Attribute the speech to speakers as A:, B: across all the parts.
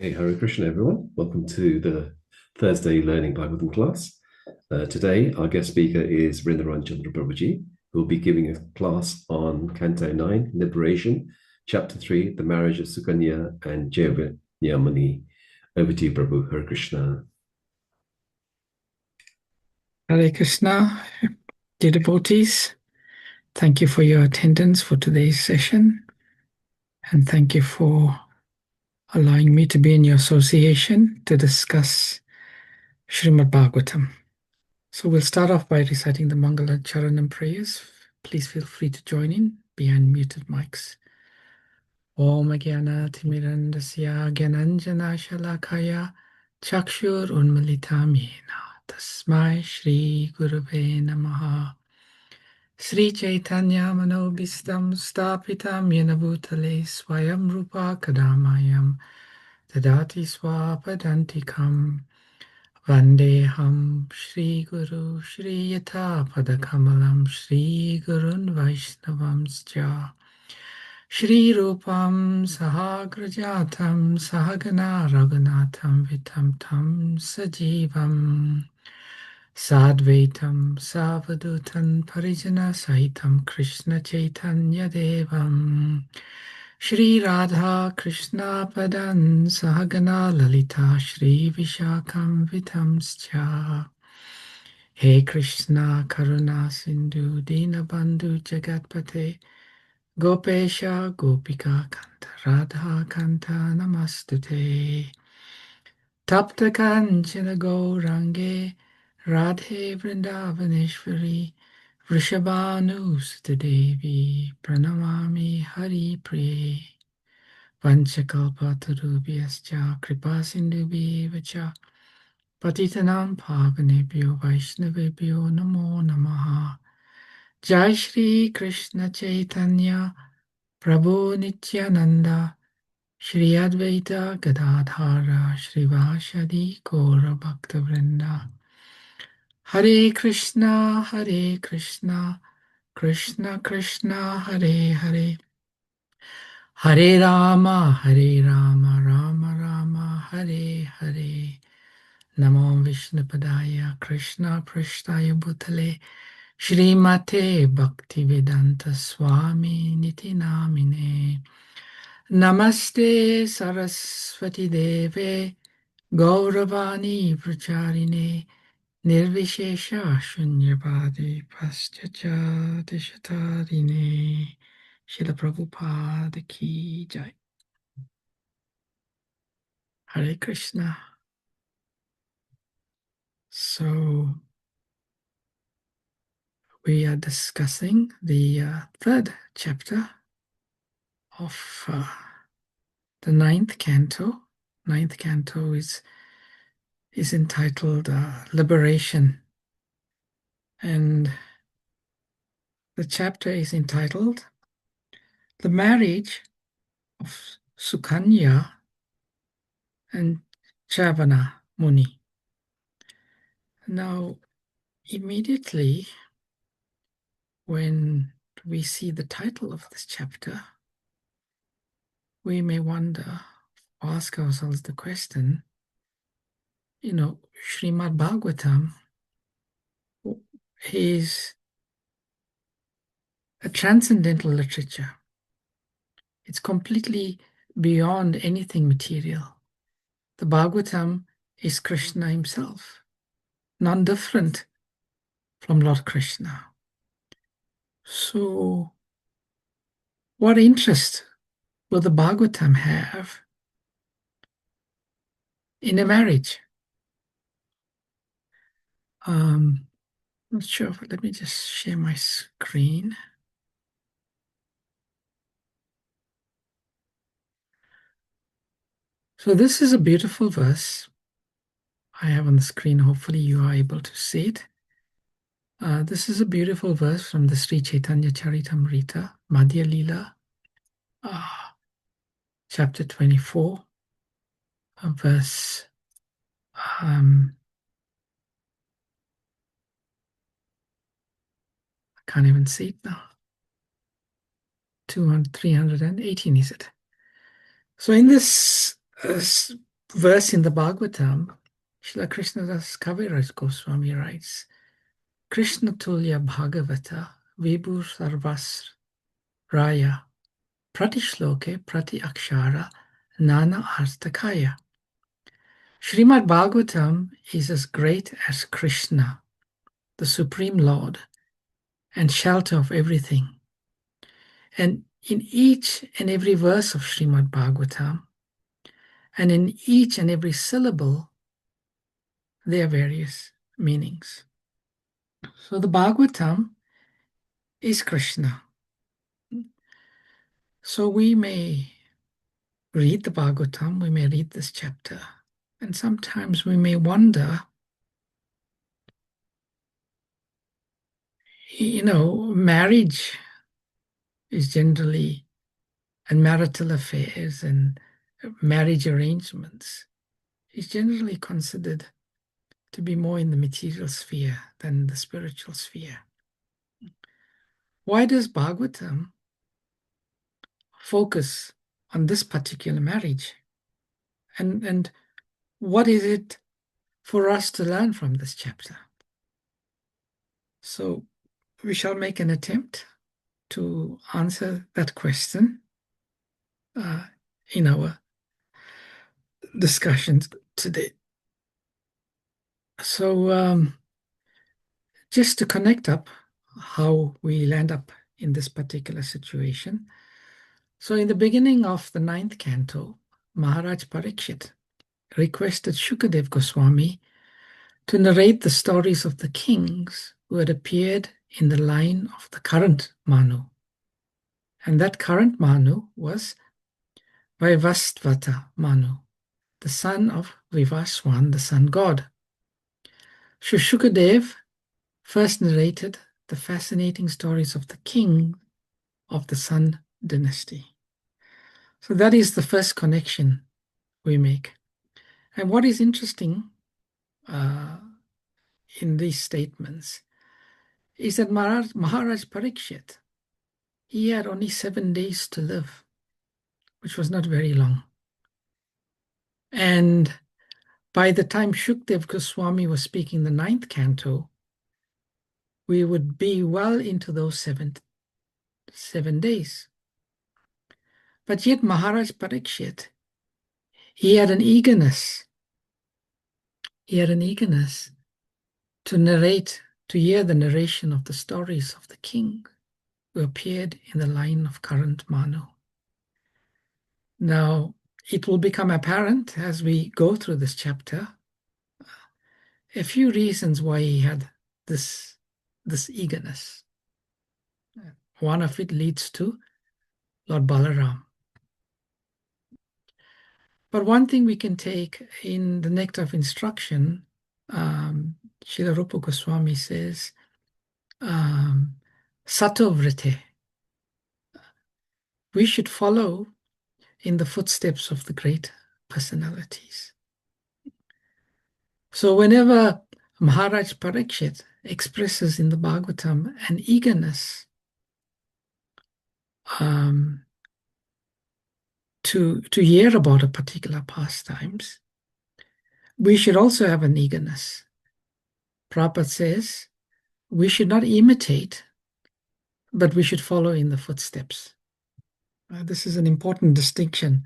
A: Hey, Hare Krishna, everyone. Welcome to the Thursday Learning Bhagavatam class. Today, our guest speaker is Vrindavan Chandra Prabhuji, who will be giving a class on Canto 9, Liberation, Chapter 3, The Marriage of Sukanyā and Cyavana Muni. Over to you, Prabhu. Hare Krishna.
B: Hare Krishna, dear devotees. Thank you for your attendance for today's session, and thank you for allowing me to be in your association to discuss Srimad Bhagavatam. So we'll start off by reciting the Mangala Charanam prayers. Please feel free to join in behind muted mics. Om Jnana Timirandasya Gyananjana Shalakaya Chakshur Unmalitam Yena Tasmai Shri Gurave Namaha. Sri Chaitanya Manobhistam Stapitam Yena Bhutale Swayam Rupa Kadamayam Tadati Swapadantikam Vandeham Shri Guru Shri Yata Padakamalam Shri Gurun Vaishnavamscha Shri Rupam Sahagrajatam Sahagana Raghunatham Vitam Tam Sajivam Sadvaitam Savadutan Parijana Sahitam Krishna Chaitanya Devam Shri Radha Krishna Padan Sahagana Lalita Shri Vishakam Vitamscha He Krishna Karuna Sindhu Dinabandhu Jagatpate Gopesha Gopika Kanta Radha Kanta Namastute Tapta Kanchana Gaurange Radhe Vrindavaneshwari Vrishabhanusute Devi Pranamami Hari Priye Vanchakalpatarubhyascha Kripa Sindhubhyevacha Patitanam Pavanebhyo Vaishnavebhyo Namo Namaha Jai Shri Krishna Chaitanya Prabhu Nityananda Shri Advaita Gadadhara Shrivashadi Gaura Bhaktavrinda Hare Krishna Krishna Krishna Hare Hare Hare Rama Rama Rama Hare Hare Namo Vishnupadaya Krishna Prishtaya Bhutale Shrimate Bhaktivedanta Swami Niti Namine Namaste Saraswati Deve Gauravani Pracharine Nirvishesha Shunyavadi Paschacha Deshatarine Srila Prabhupada Ki Jai. Hare Krishna. So we are discussing the third chapter of the ninth canto. Ninth canto is entitled Liberation, and the chapter is entitled The Marriage of Sukanyā and Cyavana Muni. Now, immediately when we see the title of this chapter, we may wonder, ask ourselves the question, Srimad Bhagavatam is a transcendental literature. It's completely beyond anything material. The Bhagavatam is Krishna himself, none different from Lord Krishna. So, what interest will the Bhagavatam have in a marriage? Not sure, but let me just share my screen. So this is a beautiful verse I have on the screen. Hopefully you are able to see it. This is a beautiful verse from the Sri Chaitanya Charitamrita, Madhya Lila, chapter 24, verse I can't even see it now. 318 is it? So in this verse in the Bhagavatam, Srila Krishnadas Kaviraj Goswami writes, Krishna Tulya Bhagavata Vibhu Sarvas Raya Prati Shloke Prati Akshara Nana Artakaya. Srimad Bhagavatam is as great as Krishna, the Supreme Lord, and shelter of everything. And in each and every verse of Srimad Bhagavatam, and in each and every syllable, there are various meanings. So the Bhagavatam is Krishna. So we may read the Bhagavatam, we may read this chapter, and sometimes we may wonder, marriage is generally, and marital affairs and marriage arrangements is generally considered to be more in the material sphere than the spiritual sphere. Why does Bhagavatam focus on this particular marriage? And what is it for us to learn from this chapter? So we shall make an attempt to answer that question in our discussions today. So just to connect up how we land up in this particular situation. So in the beginning of the 9th canto, Maharaj Parikshit requested Shukadev Goswami to narrate the stories of the kings who had appeared in the line of the current Manu. And that current Manu was Vaivasvata Manu, the son of Vivaswan, the sun god. Shukadev first narrated the fascinating stories of the king of the Sun dynasty. So that is the first connection we make. And what is interesting in these statements is that Maharaj Parikshit, he had only 7 days to live, which was not very long. And by the time Shukdev Goswami was speaking the 9th canto, we would be well into those seven days. But yet Maharaj Parikshit, he had an eagerness. He had an eagerness to narrate, to hear the narration of the stories of the king who appeared in the line of current Manu. Now, it will become apparent as we go through this chapter a few reasons why he had this eagerness. One of it leads to Lord Balaram. But one thing we can take in the Nectar of Instruction, Srila Rupa Goswami says, Sato Vrite. We should follow in the footsteps of the great personalities. So whenever Maharaj Parikshit expresses in the Bhagavatam an eagerness to hear about a particular pastimes, we should also have an eagerness. Prabhupada says we should not imitate, but we should follow in the footsteps. This is an important distinction.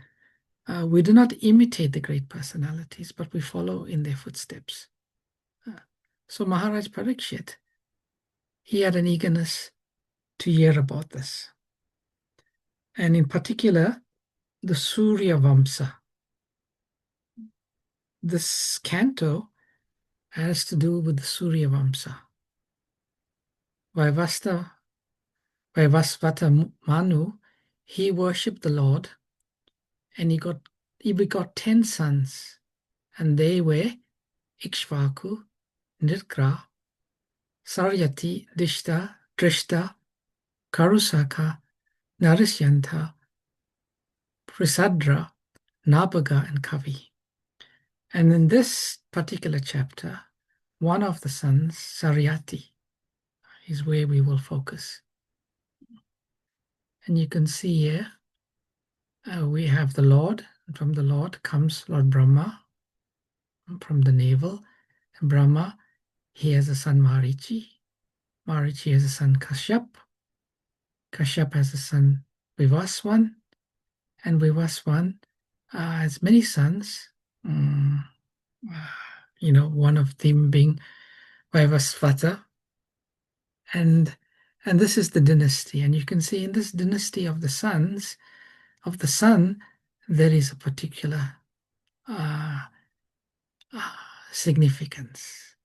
B: We do not imitate the great personalities, but we follow in their footsteps. So Maharaj Parikshit, he had an eagerness to hear about this. And in particular, the Surya Vamsa. This canto has to do with the Surya Vamsa. Vaivasvata Manu, he worshipped the Lord, and he begot 10 sons, and they were Ikshvaku, Nirgra, Saryati, Dishta, Drishta, Karusaka, Narasyantha, Prisadra, Nabaga, and Kavi. And in this particular chapter, one of the sons, Saryati, is where we will focus. And you can see here, we have the Lord, From the Lord comes Lord Brahma from the navel. And Brahma, he has a son Marichi. Marichi has a son Kashyap. Kashyap has a son Vivaswan. And Vivaswan has many sons. One of them being Vaivasvata. And this is the dynasty. And you can see in this dynasty of the sons, of the sun, there is a particular significance.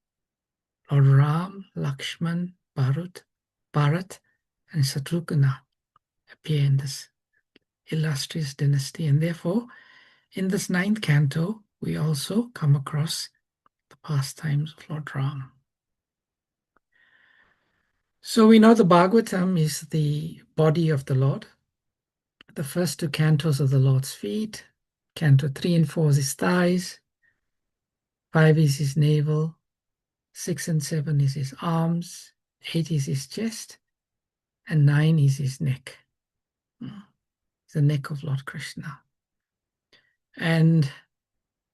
B: Lord Ram, Lakshman, Bharat, and Shatrugna appear in this illustrious dynasty. And therefore, in this ninth canto, we also come across the pastimes of Lord Ram. So we know the Bhagavatam is the body of the Lord. The first two cantos are the Lord's feet. Canto 3 and 4 is his thighs. 5 is his navel. 6 and 7 is his arms. 8 is his chest. And 9 is his neck. The neck of Lord Krishna. And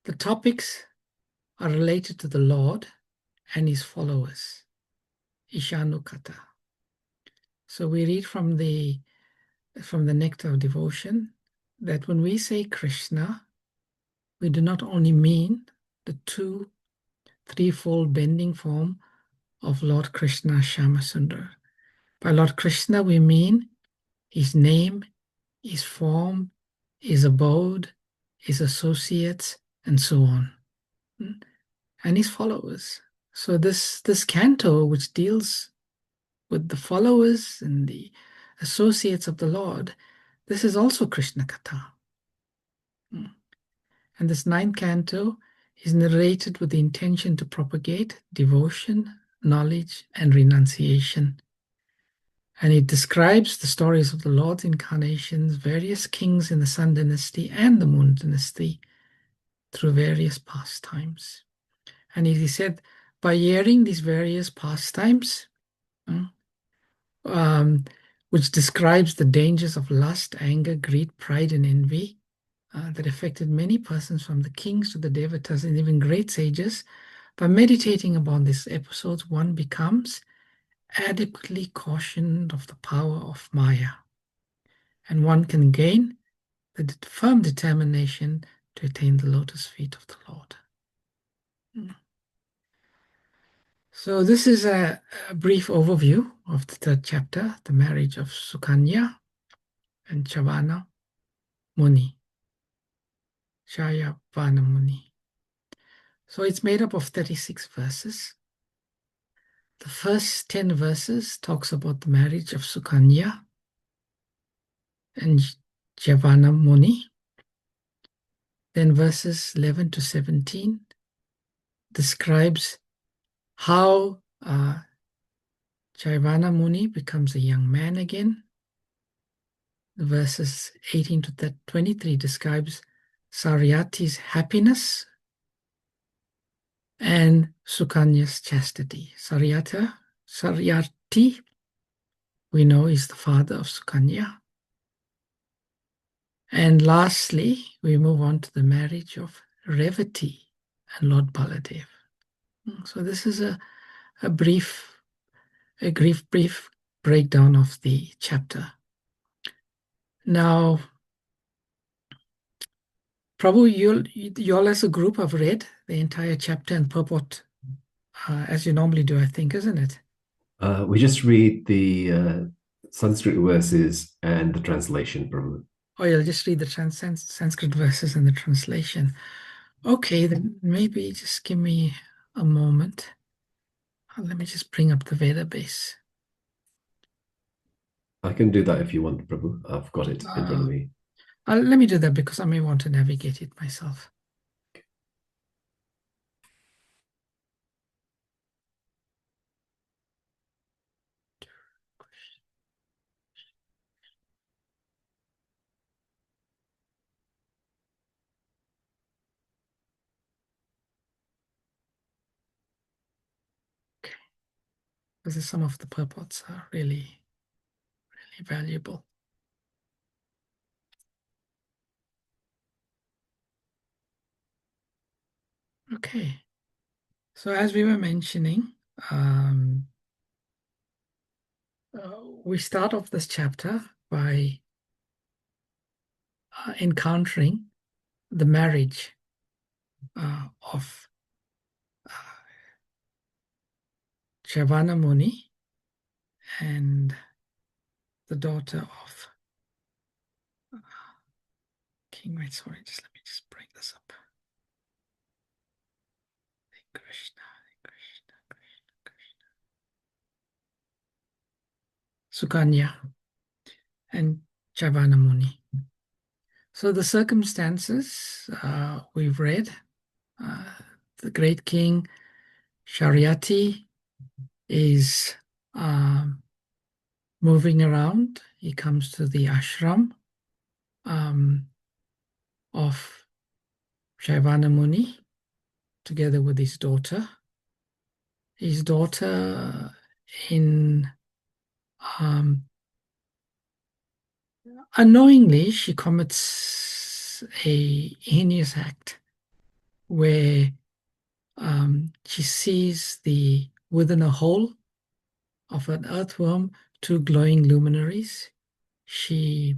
B: the topics are related to the Lord and his followers. Ishanukata. So we read from the Nectar of Devotion that when we say Krishna, we do not only mean the threefold bending form of Lord Krishna Shyamasundar. By Lord Krishna, we mean his name, his form, his abode, his associates, and so on, and his followers. So this canto, which deals with the followers and the associates of the Lord, this is also Krishna Katha. And this ninth canto is narrated with the intention to propagate devotion, knowledge, and renunciation. And it describes the stories of the Lord's incarnations, various kings in the Sun dynasty and the Moon dynasty through various pastimes. And it is said, by hearing these various pastimes, which describes the dangers of lust, anger, greed, pride, and envy that affected many persons from the kings to the devatas and even great sages, by meditating upon these episodes, one becomes adequately cautioned of the power of Maya. And one can gain the firm determination to attain the lotus feet of the Lord. So this is a brief overview of the third chapter, the marriage of Sukanyā and Cyavana Muni. Cyavana Muni. So it's made up of 36 verses. The first 10 verses talks about the marriage of Sukanyā and Cyavana Muni. Then verses 11 to 17 describes how Cyavana Muni becomes a young man again. The verses 18 to 23 describes Saryati's happiness and Sukanya's chastity. Saryati, we know, is the father of Sukanyā. And lastly, we move on to the marriage of Revati and Lord Baladev. So this is a brief breakdown of the chapter. Now, Prabhu, you all as a group have read the entire chapter and purport, as you normally do, I think, isn't it?
A: We just read the Sanskrit verses and the translation, Prabhu.
B: Oh, you'll just read the Sanskrit verses and the translation. Okay, then maybe just give me a moment. Let me just bring up the Veda base.
A: I can do that if you want, Prabhu. I've got it in front of me.
B: Let me do that because I may want to navigate it myself. Because some of the purports are really, really valuable. Okay. So as we were mentioning, we start off this chapter by encountering the marriage of Cyavana Muni and the daughter of King. Wait, sorry, let me just bring this up. Krishna, Krishna, Krishna, Krishna. Sukanyā and Cyavana Muni. So the circumstances we've read, the great king Shariati is moving around. He comes to the ashram of Cyavana Muni together with his daughter. His daughter, in unknowingly, she commits a heinous act where she sees within a hole of an earthworm two glowing luminaries. She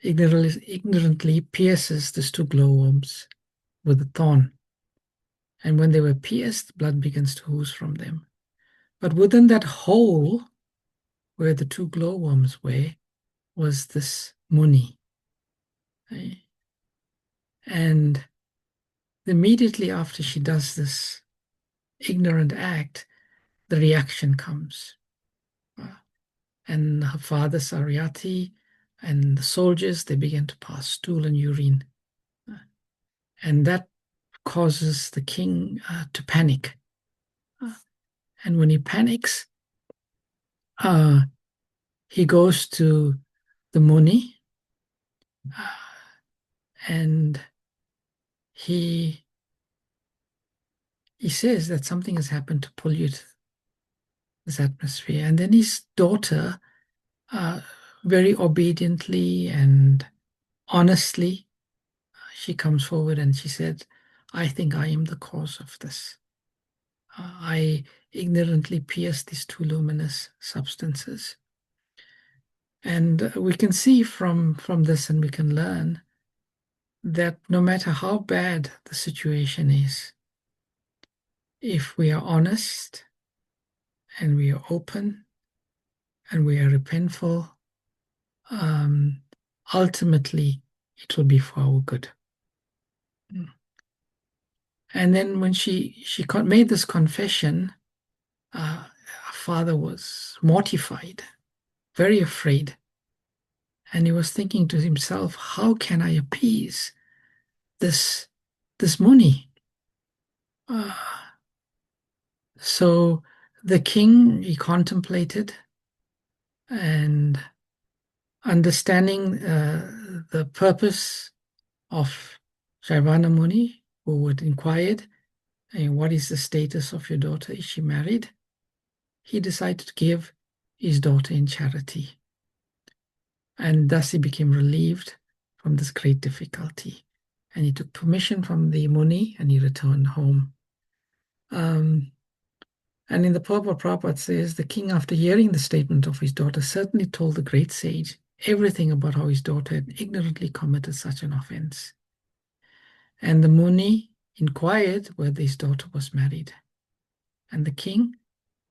B: ignorantly pierces these two glowworms with a thorn. And when they were pierced, blood begins to ooze from them. But within that hole where the two glowworms were was this Muni. And immediately after she does this ignorant act, the reaction comes. And her father, Saryati, and the soldiers, they begin to pass stool and urine. And that causes the king to panic. And when he panics, he goes to the Muni and he says that something has happened to pollute this atmosphere. And then his daughter, very obediently and honestly, she comes forward and she said, I think I am the cause of this. I ignorantly pierced these two luminous substances. And we can see from this, and we can learn that no matter how bad the situation is, if we are honest and we are open and we are repentful, ultimately it will be for our good. And then when she made this confession, her father was mortified, very afraid. And he was thinking to himself, how can I appease this Muni? So the king, he contemplated, and understanding the purpose of Cyavana Muni, who had inquired, what is the status of your daughter? Is she married? He decided to give his daughter in charity. And thus he became relieved from this great difficulty. And he took permission from the Muni and he returned home. And in the Purport, Prabhupada says, the king, after hearing the statement of his daughter, certainly told the great sage everything about how his daughter had ignorantly committed such an offense. And the Muni inquired whether his daughter was married. And the king,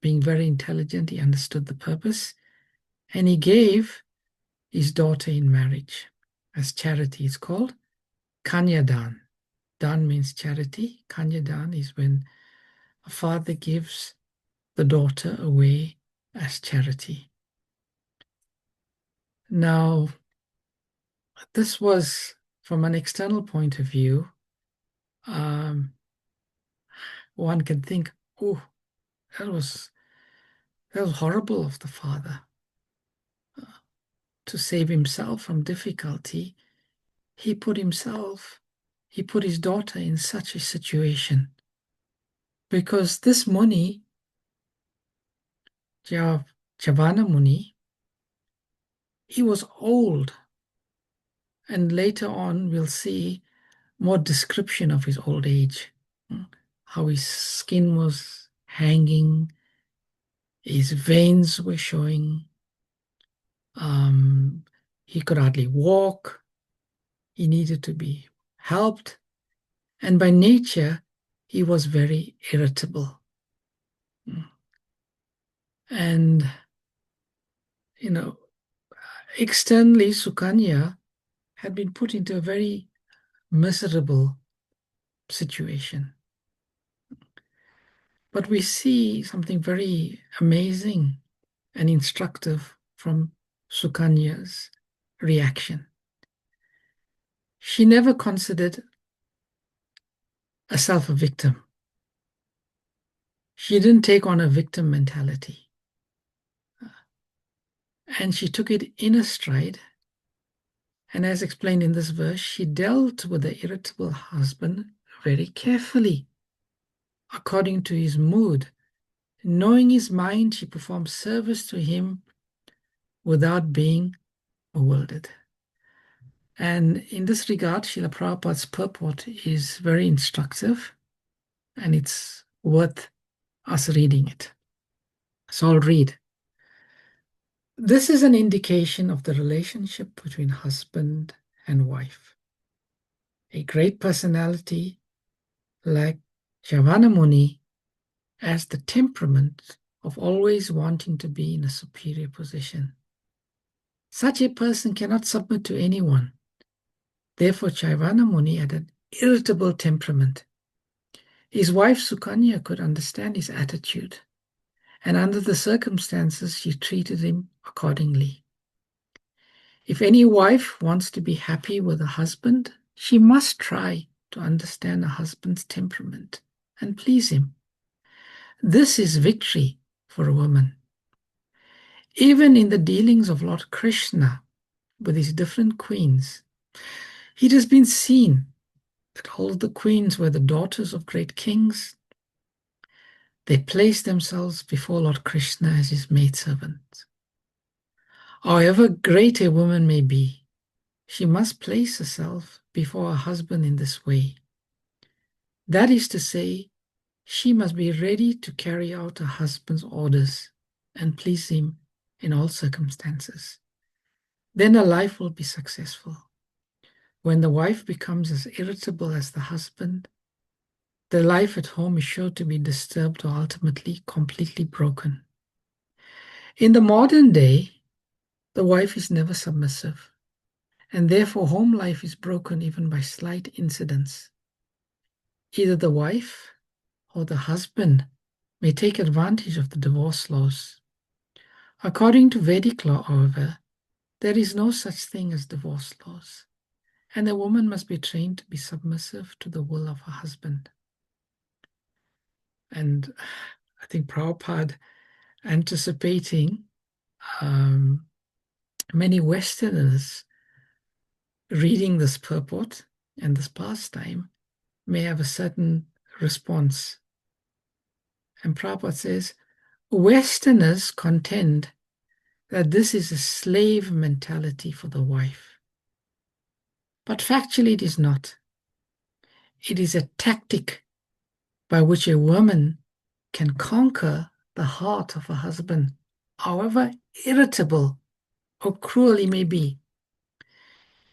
B: being very intelligent, he understood the purpose, and he gave his daughter in marriage as charity. It's called Kanyadan. Dan means charity. Kanyadan is when a father gives the daughter away as charity. Now, this was, from an external point of view, one can think, oh, that was horrible of the father. To save himself from difficulty, he put his daughter in such a situation. Because this Muni, Cyavana Muni, he was old. And later on, we'll see more description of his old age, how his skin was hanging, his veins were showing, he could hardly walk, he needed to be helped, and by nature, he was very irritable. And, externally, Sukanyā had been put into a very miserable situation. But we see something very amazing and instructive from Sukanyā's reaction. She never considered herself a victim. She didn't take on a victim mentality. And she took it in a stride. And as explained in this verse, she dealt with the irritable husband very carefully, according to his mood. Knowing his mind, she performed service to him without being bewildered. And in this regard, Srila Prabhupada's purport is very instructive, and it's worth us reading it. So I'll read. This is an indication of the relationship between husband and wife. A great personality like Cyavana Muni has the temperament of always wanting to be in a superior position. Such a person cannot submit to anyone. Therefore, Cyavana Muni had an irritable temperament. His wife Sukanyā could understand his attitude, and under the circumstances, she treated him accordingly. If any wife wants to be happy with a husband, she must try to understand a husband's temperament and please him. This is victory for a woman. Even in the dealings of Lord Krishna with his different queens, it has been seen that all of the queens were the daughters of great kings. They placed themselves before Lord Krishna as his maidservants. However great a woman may be, she must place herself before her husband in this way. That is to say, she must be ready to carry out her husband's orders and please him in all circumstances. Then her life will be successful. When the wife becomes as irritable as the husband, the life at home is sure to be disturbed or ultimately completely broken. In the modern day, the wife is never submissive, and therefore home life is broken even by slight incidents. Either the wife or the husband may take advantage of the divorce laws. According to Vedic law, however, there is no such thing as divorce laws, and a woman must be trained to be submissive to the will of her husband. And I think Prabhupada, anticipating many Westerners reading this purport and this pastime, may have a certain response. And Prabhupada says, Westerners contend that this is a slave mentality for the wife. But factually it is not. It is a tactic by which a woman can conquer the heart of her husband, however irritable or cruel he may be.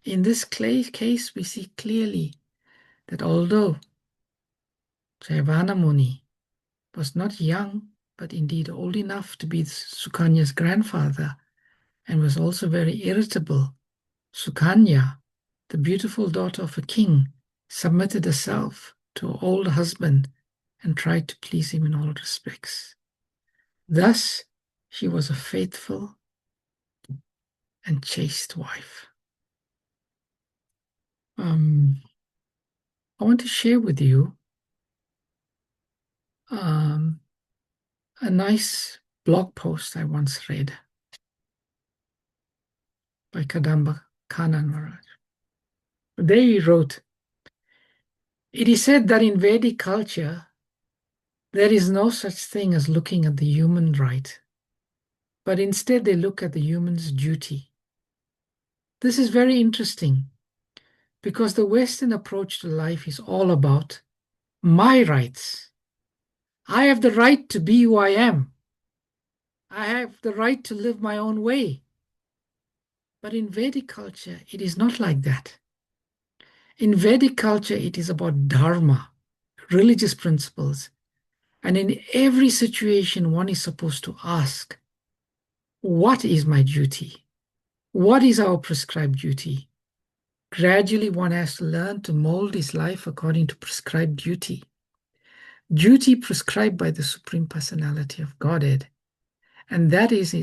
B: In this case, we see clearly that although Cyavana Muni was not young, but indeed old enough to be Sukanyā's grandfather, and was also very irritable, Sukanyā, the beautiful daughter of a king, submitted herself to her old husband and tried to please him in all respects. Thus, she was a faithful and chaste wife. I want to share with you a nice blog post I once read by Kadamba Kanan Maharaj. There he wrote, "It is said that in Vedic culture, there is no such thing as looking at the human right, but instead they look at the human's duty. This is very interesting Because the Western approach to life is all about my rights. I have the right to be who I am. I have the right to live my own way. But in Vedic culture, it is not like that. In Vedic culture, it is about dharma, religious principles. And in every situation, one is supposed to ask, what is my duty? What is our prescribed duty? Gradually, one has to learn to mold his life according to prescribed duty. Duty prescribed by the Supreme Personality of Godhead. And that is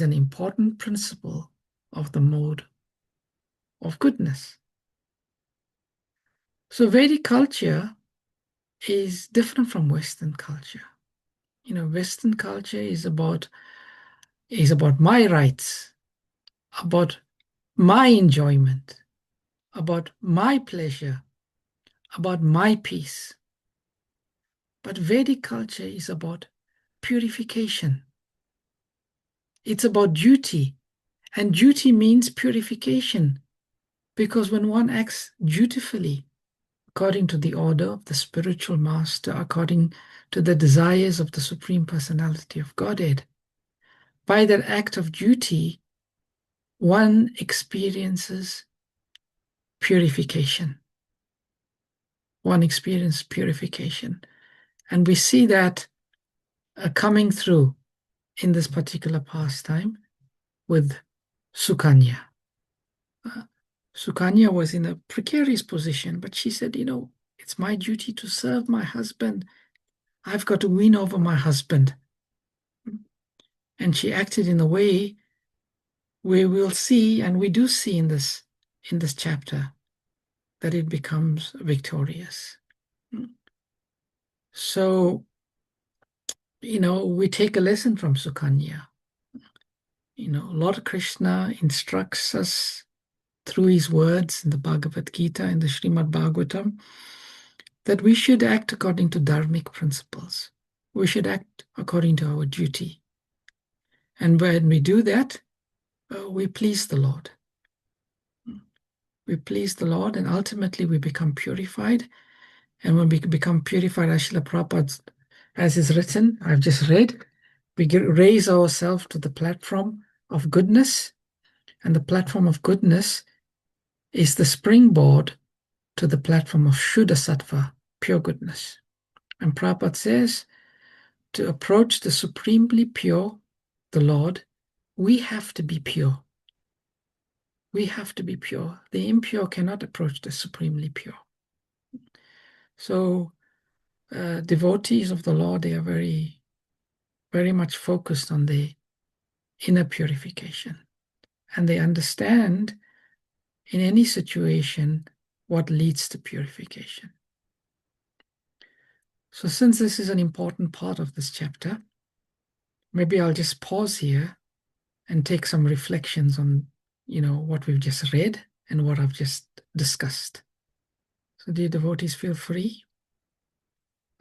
B: an important principle of the mode of goodness. So Vedic culture is different from Western culture. Western culture is about my rights, about my enjoyment, about my pleasure, about my peace. But Vedic culture is about purification. It's about duty, and duty means purification, because when one acts dutifully, according to the order of the spiritual master, according to the desires of the Supreme Personality of Godhead, by that act of duty, one experiences purification. One experiences purification. And we see that coming through in this particular pastime with Sukanyā. Sukanyā was in a precarious position, but she said, it's my duty to serve my husband. I've got to win over my husband. And she acted in a way we will see, and we do see in this chapter, that it becomes victorious. So, we take a lesson from Sukanyā. Lord Krishna instructs us through his words in the Bhagavad Gita, in the Srimad Bhagavatam, that we should act according to dharmic principles. We should act according to our duty. And when we do that, we please the Lord. We please the Lord, and ultimately we become purified. And when we become purified, as Srila Prabhupada, as is written, I've just read, we raise ourselves to the platform of goodness, and the platform of goodness is the springboard to the platform of Shuddha Sattva, pure goodness. And Prabhupada says, to approach the supremely pure, the Lord, we have to be pure. We have to be pure. The impure cannot approach the supremely pure. So devotees of the Lord, they are very, very much focused on the inner purification. And they understand in any situation what leads to purification. So since this is an important part of this chapter, maybe I'll just pause here and take some reflections on, what we've just read and what I've just discussed. So dear devotees, feel free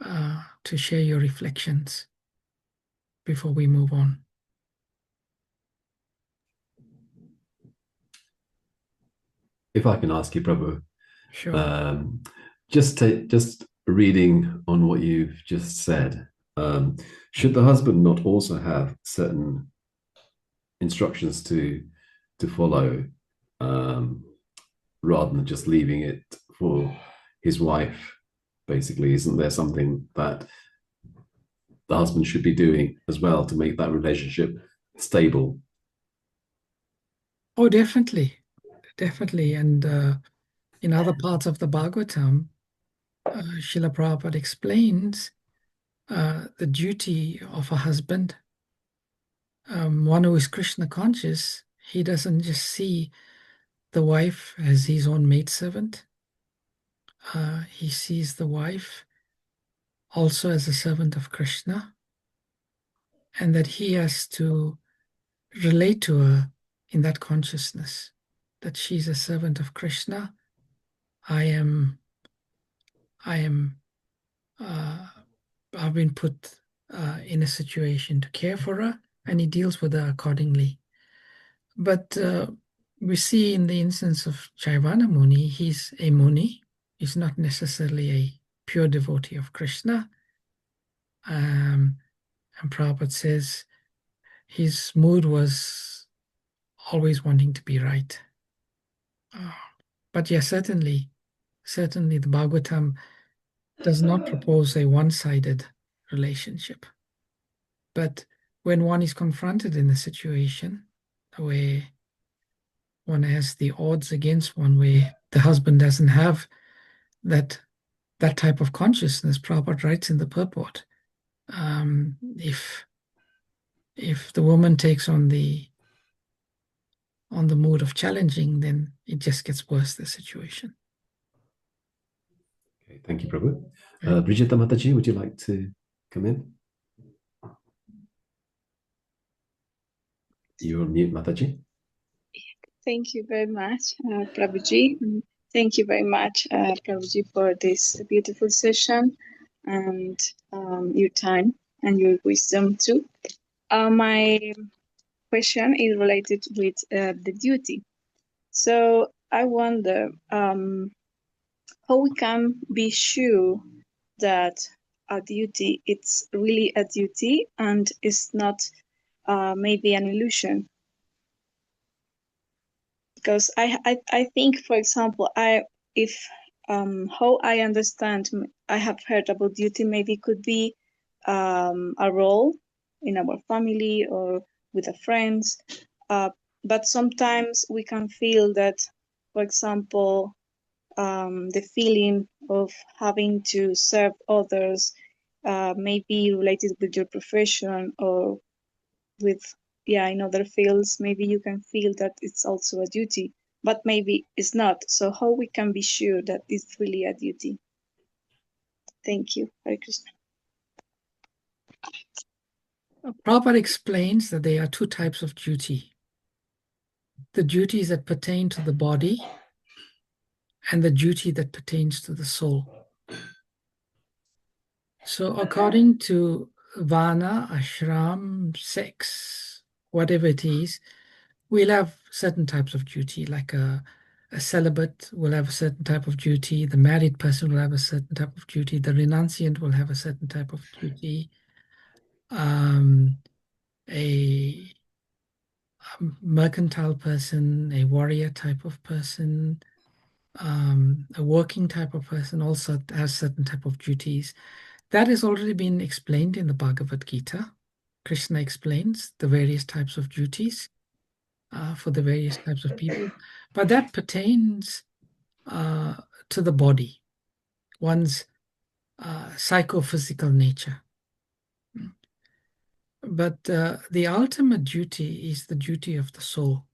B: to share your reflections before we move on.
A: If I can ask you, Prabhu,
B: Sure.
A: just reading on what you've just said, should the husband not also have certain instructions to follow, rather than just leaving it for his wife? Basically, isn't there something that the husband should be doing as well to make that relationship stable?
B: Oh, definitely. Definitely. And in other parts of the Bhagavatam, Srila Prabhupada explains the duty of a husband. One who is Krishna conscious, he doesn't just see the wife as his own maidservant. He sees the wife also as a servant of Krishna, and that he has to relate to her in that consciousness, that she's a servant of Krishna. I've been put in a situation to care for her, and he deals with her accordingly. But we see in the instance of Cyavana Muni, he's a Muni. He's not necessarily a pure devotee of Krishna. And Prabhupada says his mood was always wanting to be right. But yes, certainly the Bhagavatam does not propose a one-sided relationship. But when one is confronted in a situation where one has the odds against one, where the husband doesn't have that type of consciousness, Prabhupada writes in the purport, if the woman takes on the mood of challenging, then it just gets worse, the situation.
A: Okay, thank you, Prabhu. Brigitte Mataji, would you like to come in? You're on mute, Mataji.
C: Thank you very much, Prabhuji. Thank you very much, Prabhuji, for this beautiful session and your time and your wisdom too. My question is related with the duty. So I wonder how we can be sure that a duty, it's really a duty and it's not maybe an illusion. Because I think, for example, how I understand, I have heard about duty maybe could be a role in our family or with a friends, but sometimes we can feel that, for example, the feeling of having to serve others may be related with your profession or with in other fields. Maybe you can feel that it's also a duty, but maybe it's not. So how we can be sure that it's really a duty? Thank you. Hare Krishna.
B: Prabhupada explains that there are two types of duty: the duties that pertain to the body and the duty that pertains to the soul. So according to Vana, ashram, sex, whatever it is, we'll have certain types of duty, like a celibate will have a certain type of duty, the married person will have a certain type of duty, the renunciant will have a certain type of duty, a mercantile person, a warrior type of person, a working type of person also has certain type of duties. That has already been explained in the Bhagavad Gita. Krishna explains the various types of duties for the various types of people, but that pertains to the body, one's psychophysical nature. But the ultimate duty is the duty of the soul.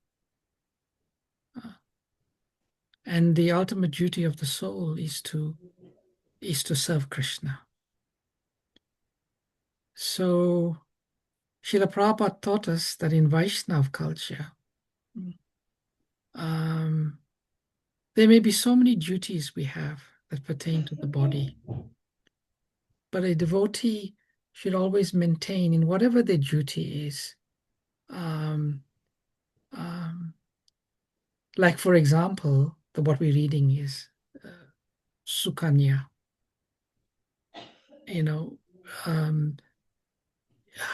B: And the ultimate duty of the soul is to serve Krishna. So Srila Prabhupada taught us that in Vaishnava culture, there may be so many duties we have that pertain to the body, but a devotee should always maintain in whatever their duty is. Like, for example, what we're reading is Sukanyā.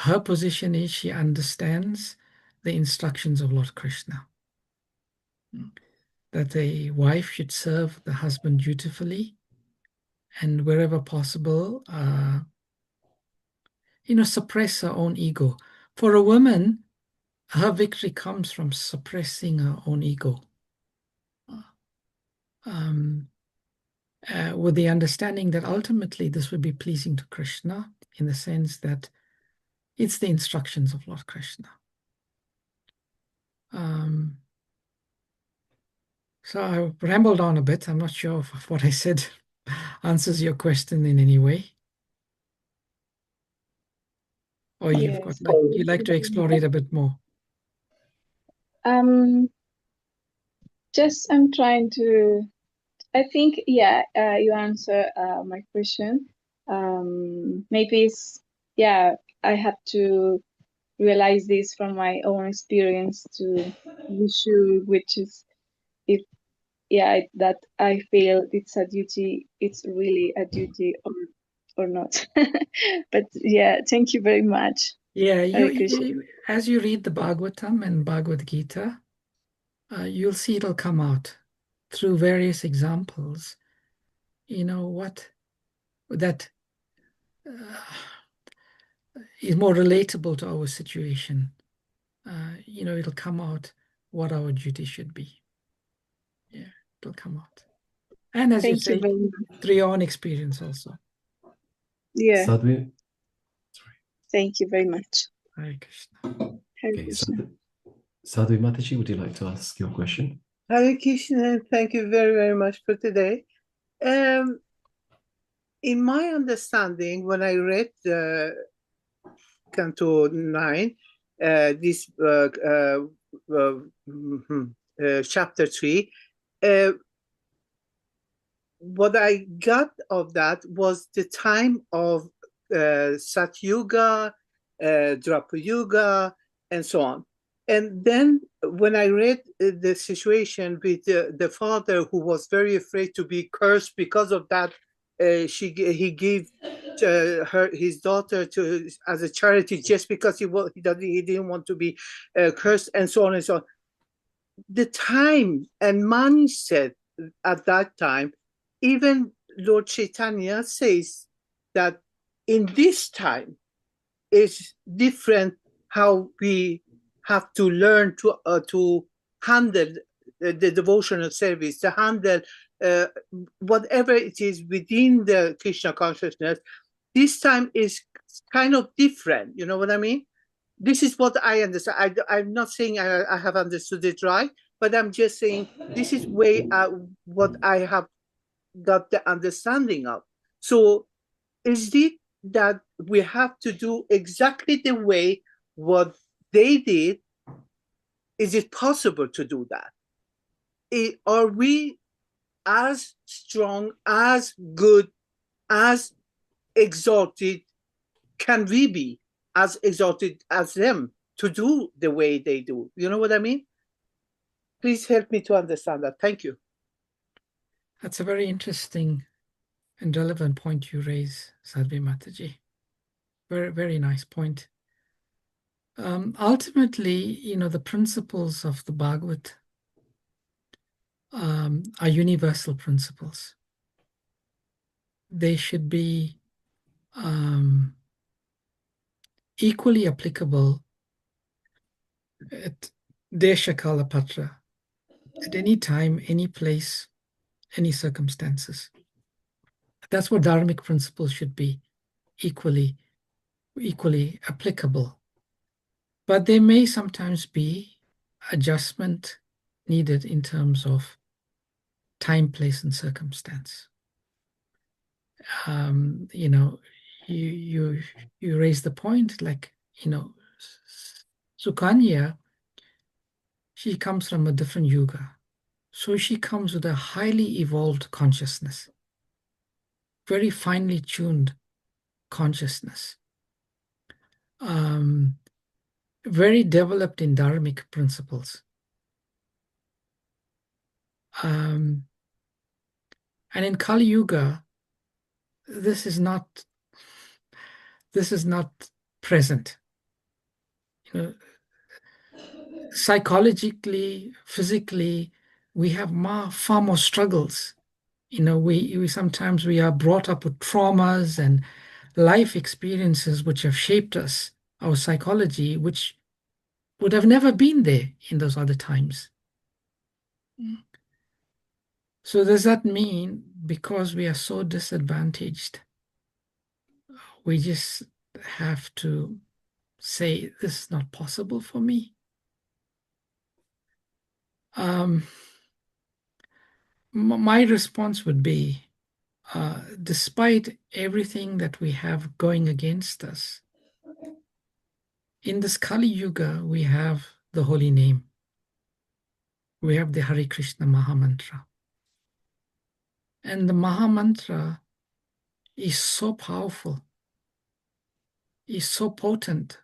B: Her position is she understands the instructions of Lord Krishna, that a wife should serve the husband dutifully and wherever possible, suppress her own ego. For a woman, her victory comes from suppressing her own ego, with the understanding that ultimately this would be pleasing to Krishna, in the sense that it's the instructions of Lord Krishna. So I rambled on a bit. I'm not sure if what I said answers your question in any way. Or you'd like to explore it a bit more.
C: Just I'm trying to. I think you answer my question. Maybe it's I have to realize this from my own experience to be sure which is if that I feel it's a duty, it's really a duty or not. But yeah, thank you very much.
B: Yeah,
C: Hare Krishna.
B: as you read the Bhagavatam and Bhagavad Gita, you'll see it'll come out through various examples. What that is more relatable to our situation. It'll come out what our duty should be. Yeah, it'll come out. And as you
C: Thank you
B: say,
C: very much.
B: through your own experience also.
C: Yeah,
A: Sadhu,
C: thank you very much.
B: Hare Krishna.
C: Hare
A: okay,
C: Krishna.
A: Sadhu Mataji, would you like to ask your question?
D: Hare Krishna, thank you very, very much for today. In my understanding, when I read Canto 9, this chapter 3, what I got of that was the time of Satyuga, Dwapara Yuga, and so on. And then when I read the situation with the father who was very afraid to be cursed because of that, he gave his daughter as a charity just because he didn't want to be cursed, and so on and so on. The time and mindset at that time, even Lord Chaitanya says that in this time is different how we have to learn to handle the devotional service, to handle whatever it is within the Krishna consciousness. This time is kind of different. You know what I mean? This is what I understand. I'm not saying I have understood it right, but I'm just saying this is what I have got the understanding of. So is it that we have to do exactly the way what they did? Is it possible to do that? Are we as strong, as good, as exalted can we be, as exalted as them, to do the way they do? You know what I mean? Please help me to understand that. Thank you.
B: That's a very interesting and relevant point you raise, Sadhvi Mataji. Very, very nice point. Ultimately, the principles of the Bhagavad are universal principles. They should be equally applicable at Desha Kala Patra, at any time, any place, any circumstances. That's what dharmic principles should be, equally applicable. But there may sometimes be adjustment needed in terms of time, place, and circumstance. You raise the point, like, Sukanyā, she comes from a different yuga. So she comes with a highly evolved consciousness, very finely tuned consciousness, very developed in dharmic principles. And in Kali Yuga, this is not present. Psychologically, physically, we have far more struggles. We sometimes we are brought up with traumas and life experiences which have shaped us, our psychology, which would have never been there in those other times. So does that mean because we are so disadvantaged, we just have to say this is not possible for me? My response would be, despite everything that we have going against us, in this Kali Yuga, we have the holy name. We have the Hare Krishna Mahamantra. And the Mahamantra is so powerful, is so potent,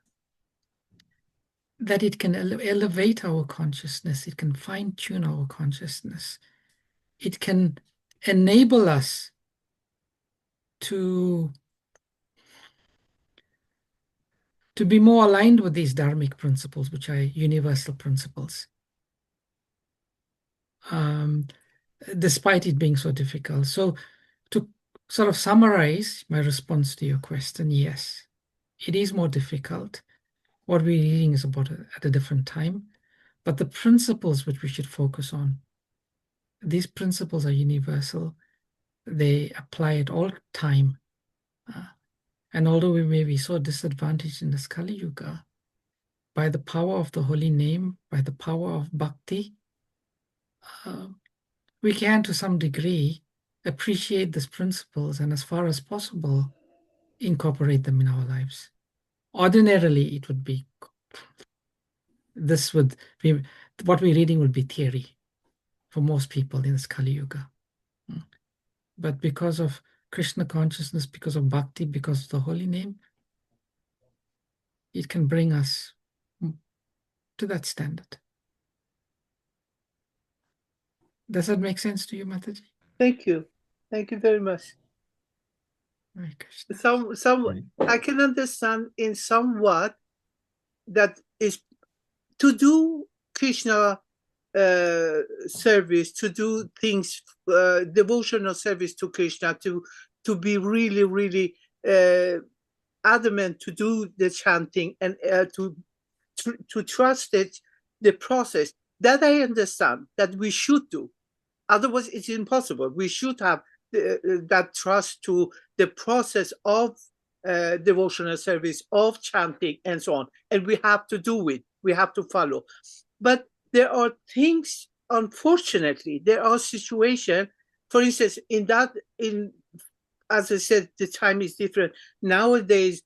B: that it can elevate our consciousness, it can fine-tune our consciousness, it can enable us to be more aligned with these dharmic principles, which are universal principles, despite it being so difficult. So to sort of summarize my response to your question, yes, it is more difficult. What we're reading is about at a different time, but the principles which we should focus on, these principles are universal. They apply at all time. And although we may be so disadvantaged in this Kali Yuga, by the power of the holy name, by the power of bhakti, we can to some degree appreciate these principles and as far as possible incorporate them in our lives. Ordinarily, it would be, what we're reading would be theory for most people in this Kali Yuga. But because of Krishna consciousness, because of bhakti, because of the holy name, it can bring us to that standard. Does that make sense to you, Mataji?
D: Thank you. Thank you very much.
B: Hare Krishna.
D: I can understand in somewhat that is to do Krishna service, to do things, devotional service to Krishna, to be really, really adamant to do the chanting and to trust it, the process. That I understand that we should do. Otherwise, it's impossible. We should have that trust to the process of devotional service, of chanting, and so on. And we have to do it. We have to follow. But there are things, unfortunately, there are situations, for instance, as I said, the time is different. Nowadays,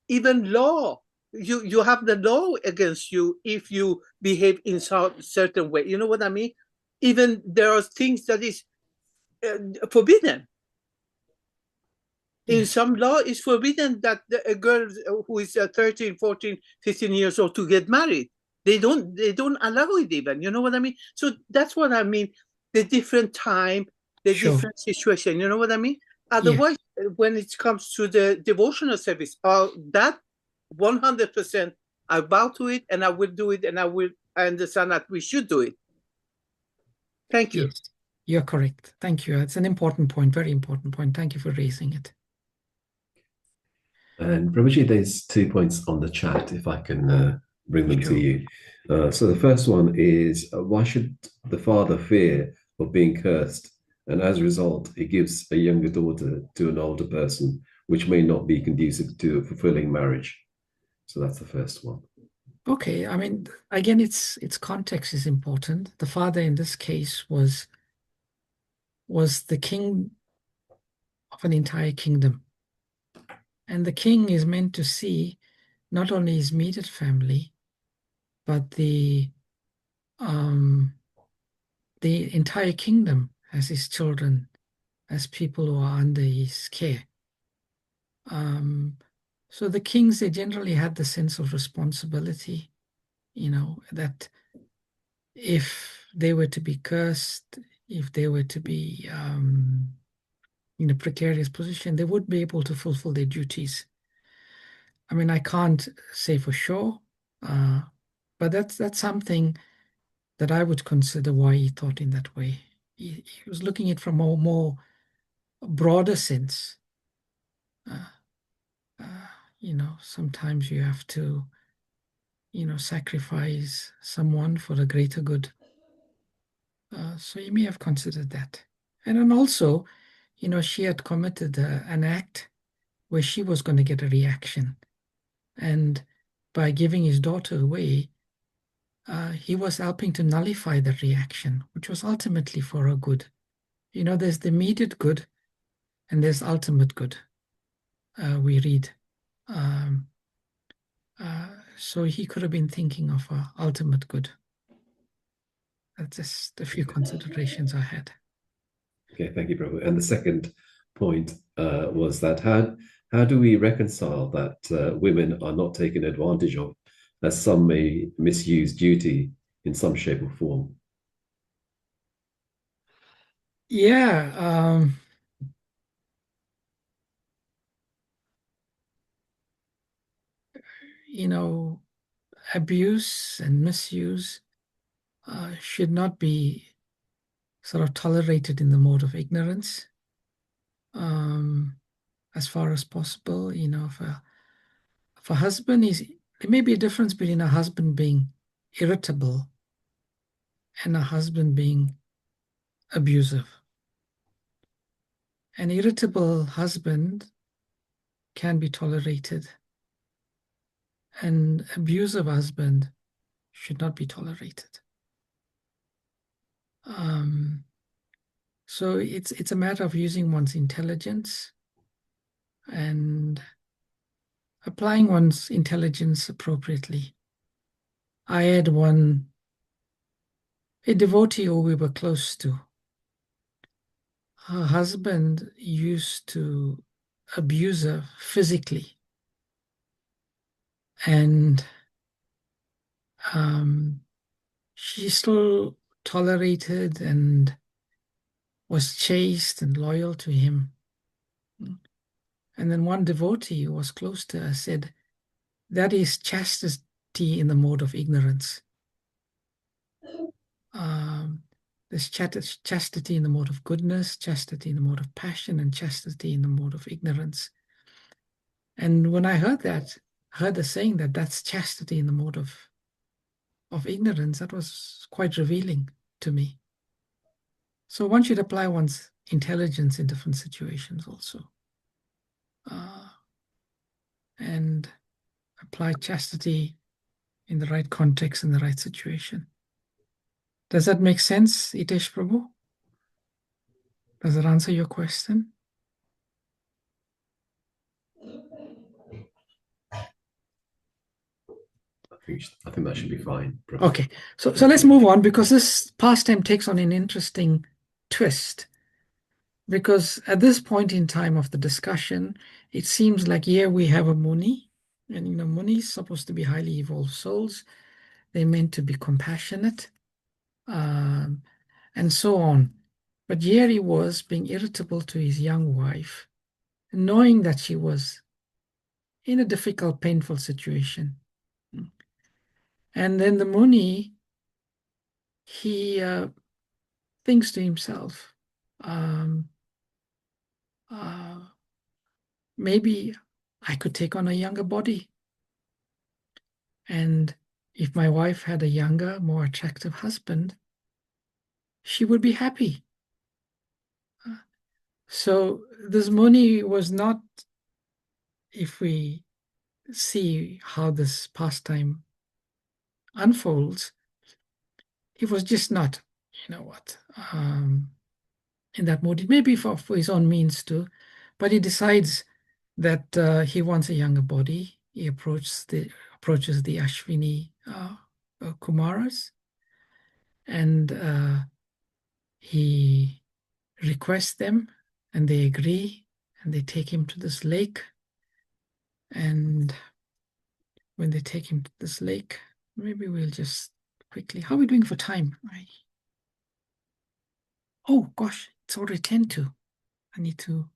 D: even law, you have the law against you if you behave in some certain way. You know what I mean? Even there are things that is forbidden. In some law, it's forbidden that a girl who is 13, 14, 15 years old to get married. They don't allow it even. You know what I mean? So that's what I mean. The different time, the different situation. You know what I mean? Otherwise, when it comes to the devotional service, that 100%, I bow to it and I will do it, and I understand that we should do it. Thank you.
B: Yes, you're correct. Thank you. It's an important point, very important point. Thank you for raising it.
A: And Prabhuji, there's 2 points on the chat, if I can bring them to you. So the first one is, why should the father fear of being cursed? And as a result, he gives a younger daughter to an older person, which may not be conducive to a fulfilling marriage. So that's the first one.
B: Okay, I mean, again, its context is important. The father in this case was the king of an entire kingdom. And the king is meant to see not only his immediate family, but the entire kingdom as his children, as people who are under his care. So the kings, they generally had the sense of responsibility, that if they were to be cursed, if they were to be in a precarious position, they would be able to fulfill their duties. I mean, I can't say for sure, but that's something that I would consider why he thought in that way. He was looking at it from a more broader sense. Sometimes you have to, sacrifice someone for the greater good. So you may have considered that. And then also, she had committed an act where she was going to get a reaction. And by giving his daughter away, he was helping to nullify that reaction, which was ultimately for her good. There's the immediate good and there's ultimate good, we read. So he could have been thinking of ultimate good. That's just a few considerations I had.
A: Okay, thank you, Prabhu. And the second point was that how do we reconcile that women are not taken advantage of as some may misuse duty in some shape or form.
B: Yeah. Abuse and misuse should not be sort of tolerated in the mode of ignorance. As far as possible, if a husband there may be a difference between a husband being irritable and a husband being abusive. An irritable husband can be tolerated. An abusive husband should not be tolerated. So it's a matter of using one's intelligence and applying one's intelligence appropriately. I had a devotee who we were close to. Her husband used to abuse her physically. And she still tolerated and was chaste and loyal to him. And then one devotee who was close to her said, that is chastity in the mode of ignorance. There's chastity in the mode of goodness, chastity in the mode of passion, and chastity in the mode of ignorance. And when I heard her saying that that's chastity in the mode of ignorance, that was quite revealing to me. So one should apply one's intelligence in different situations also. And apply chastity in the right context, in the right situation. Does that make sense, Itesh Prabhu? Does that answer your question?
A: I think that should be fine. Prabhu.
B: Okay, so let's move on, because this pastime takes on an interesting twist. Because at this point in time of the discussion, it seems like here we have a Muni, and Muni is supposed to be highly evolved souls. They're meant to be compassionate, and so on. But here he was being irritable to his young wife, knowing that she was in a difficult, painful situation. And then the Muni, he thinks to himself, maybe I could take on a younger body. And if my wife had a younger, more attractive husband, she would be happy. So this Muni was not, if we see how this pastime unfolds, he was just not, in that mood. It may be for his own means too, but he decides that he wants a younger body. He approaches the Ashwini Kumaras, and he requests them, and they agree, and they take him to this lake. And when they take him to this lake, maybe we'll just quickly, how are we doing for time? Oh gosh, it's already 10 to. I need to.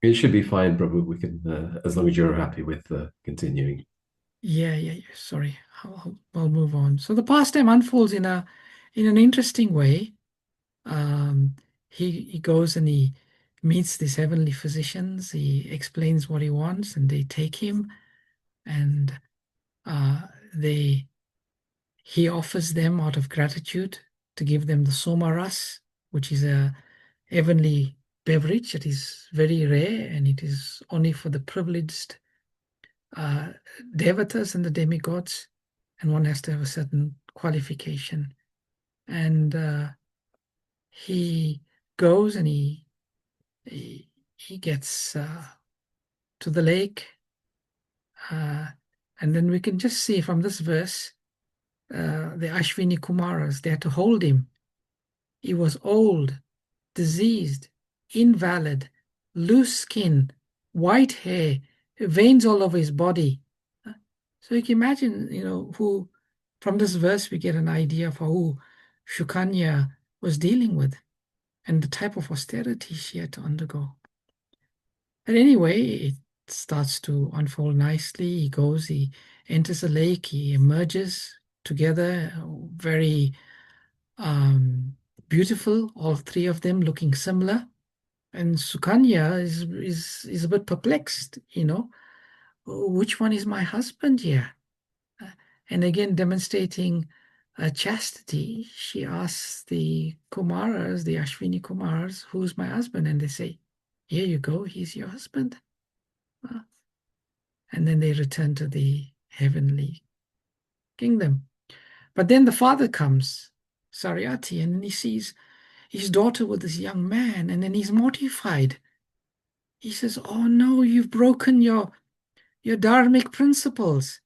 A: It should be fine, Prabhu. We can, as long as you're happy with continuing.
B: Yeah. Sorry, I'll move on. So the pastime unfolds in an interesting way. He goes and he meets these heavenly physicians. He explains what he wants, and they take him, and he offers them out of gratitude to give them the somaras, which is a heavenly beverage. It is very rare, and it is only for the privileged devatas and the demigods, and one has to have a certain qualification. And he goes and he gets to the lake, and then we can just see from this verse, the Ashwini Kumaras, they had to hold him. He was old, diseased, invalid, loose skin, white hair, veins all over his body. So you can imagine, who, from this verse, we get an idea of who Sukanyā was dealing with and the type of austerity she had to undergo. But anyway, it starts to unfold nicely. He enters the lake, he emerges together, very beautiful, all three of them looking similar. And Sukanyā is a bit perplexed, which one is my husband here? And again, demonstrating chastity, she asks the Kumaras, the Ashwini Kumaras, who's my husband? And they say, here you go, he's your husband. And then they return to the heavenly kingdom. But then the father comes, Saryati, and he sees his daughter with this young man, and then he's mortified. He says, oh no, you've broken your dharmic principles.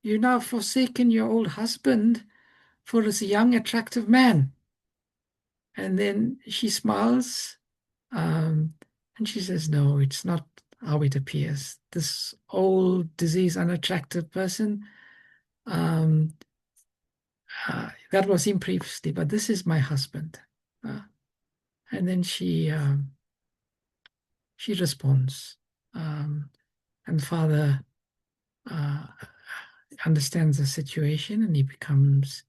B: You've now forsaken your old husband for this young, attractive man. And then she smiles, and she says, no, it's not how it appears. This old, diseased, unattractive person, that was him previously, but this is my husband. And then she responds, and the father understands the situation, and he becomes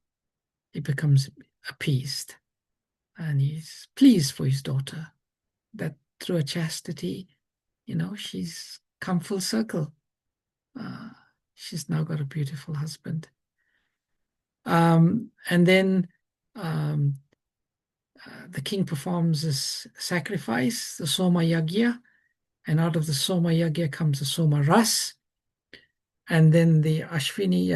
B: appeased, and he's pleased for his daughter that through her chastity, she's come full circle. She's now got a beautiful husband. And then the king performs this sacrifice, the Soma Yagya, and out of the Soma Yagya comes the Soma Ras. And then the Ashwini,